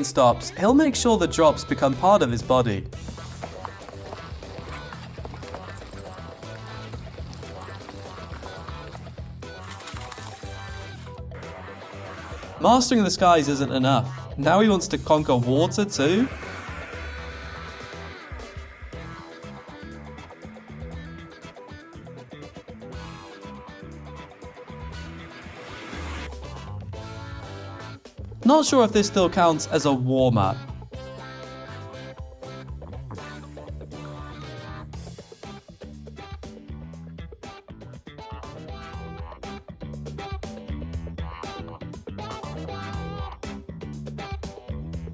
rain stops, he'll make sure the drops become part of his body. Mastering the skies isn't enough. Now he wants to conquer water too? Not sure if this still counts as a warm-up.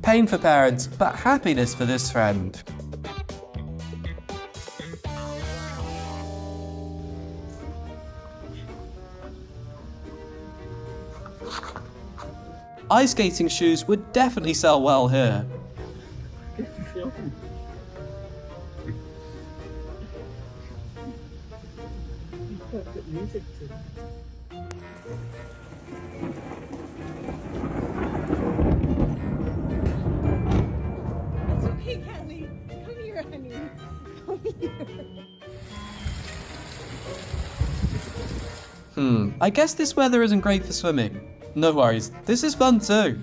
Pain for parents, but happiness for this friend. Ice skating shoes would definitely sell well here. Hey, Kelly, come here, honey. Come here. I guess this weather isn't great for swimming. No worries, this is fun too.